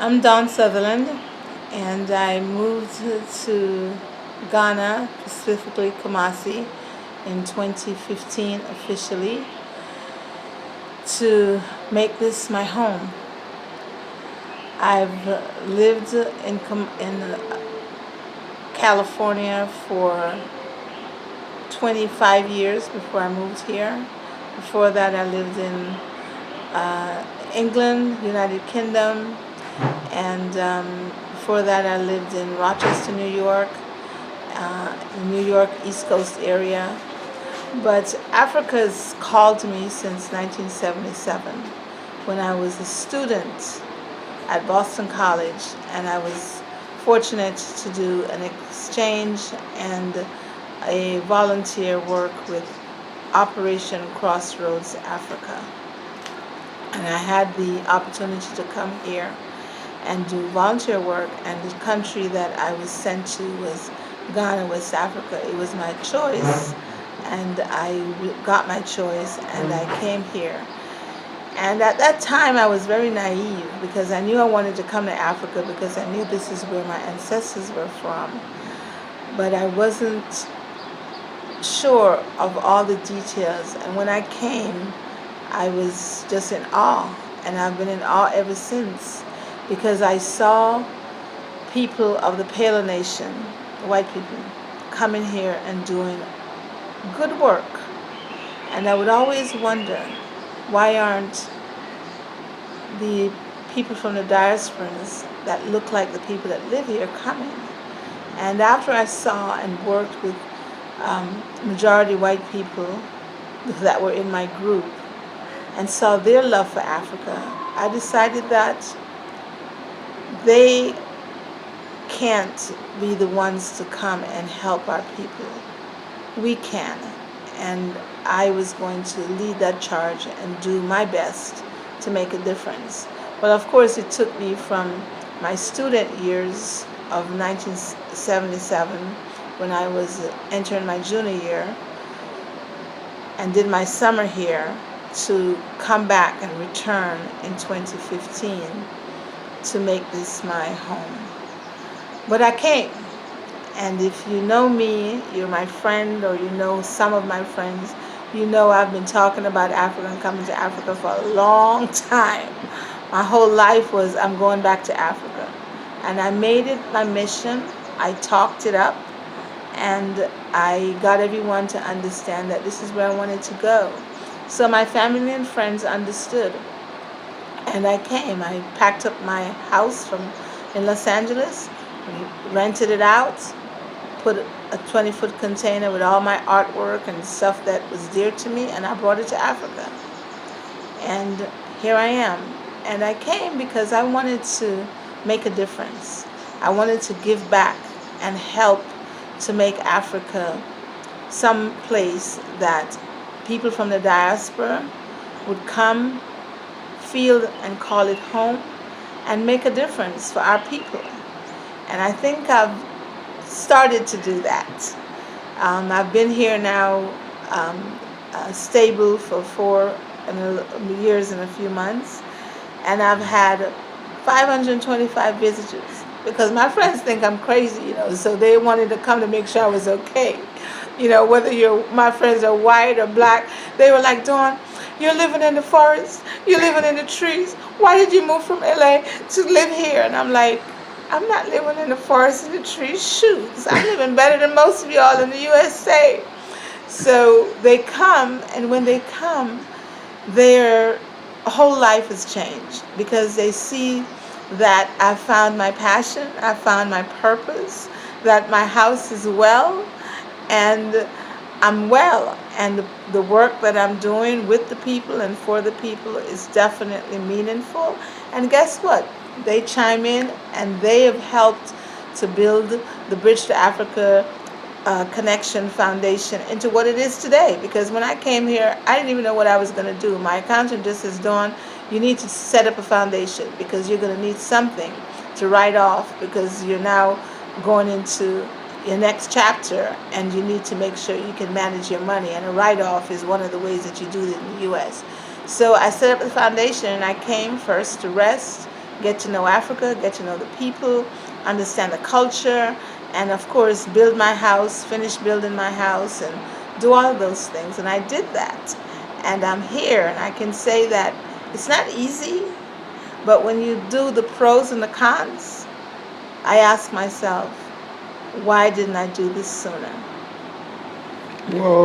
I'm Dawn Sutherland, and I moved to Ghana, specifically Kumasi, in 2015 officially to make this my home. I've lived in California for 25 years before I moved here. Before that, I lived in England, United Kingdom, and before that, I lived in Rochester, New York, the New York East Coast area. But Africa has called to me since 1977 when I was a student at Boston College, and I was fortunate to do an exchange and a volunteer work with Operation Crossroads, Africa. And I had the opportunity to come here and do volunteer work, and the country that I was sent to was Ghana, West Africa. It was my choice, and I got my choice, and I came here. And at that time, I was very naive because I knew I wanted to come to Africa because I knew this is where my ancestors were from. But I wasn't sure of all the details. And when I came, I was just in awe. And I've been in awe ever since because I saw people of the Paler Nation, white people, coming here and doing good work. And I would always wonder, why aren't the people from the diasporas that look like the people that live here coming? And after I saw and worked with majority white people that were in my group and saw their love for Africa, I decided that they can't be the ones to come and help our people. We can. And I was going to lead that charge and do my best to make a difference. But of course, it took me from my student years of 1977, when I was entering my junior year and did my summer here, to come back and return in 2015 to make this my home. But I came. And if you know me, you're my friend, or you know some of my friends, you know I've been talking about Africa and coming to Africa for a long time. My whole life was, I'm going back to Africa. And I made it my mission. I talked it up, and I got everyone to understand that this is where I wanted to go. So my family and friends understood. And I came. I packed up my house in Los Angeles, rented it out, put a 20-foot container with all my artwork and stuff that was dear to me, and I brought it to Africa. And here I am. And I came because I wanted to make a difference. I wanted to give back and help to make Africa some place that people from the diaspora would come, feel and call it home, and make a difference for our people. And I think I've started to do that. I've been here now stable for 4 years and a few months, and I've had 525 visitors because my friends think I'm crazy, so they wanted to come to make sure I was okay. Whether my friends are white or black, they were like, Dawn, you're living in the forest, you're living in the trees. Why did you move from LA to live here? And I'm like, I'm not living in the forest and the trees. Shoot, I'm living better than most of y'all in the USA. So they come, and when they come, their whole life has changed because they see that I found my passion, I found my purpose, that my house is well, and I'm well. And the work that I'm doing with the people and for the people is definitely meaningful. And guess what? They chime in, and they have helped to build the Bridge to Africa Connection Foundation into what it is today. Because when I came here, I didn't even know what I was going to do. My accountant just says, Dawn, you need to set up a foundation because you're going to need something to write off because you're now going into your next chapter, and you need to make sure you can manage your money. And a write-off is one of the ways that you do it in the U.S. So I set up the foundation, and I came first to rest, get to know Africa, get to know the people, understand the culture, and of course build my house, finish building my house, and do all of those things. And I did that. And I'm here, and I can say that it's not easy, but when you do the pros and the cons, I ask myself, why didn't I do this sooner? Well,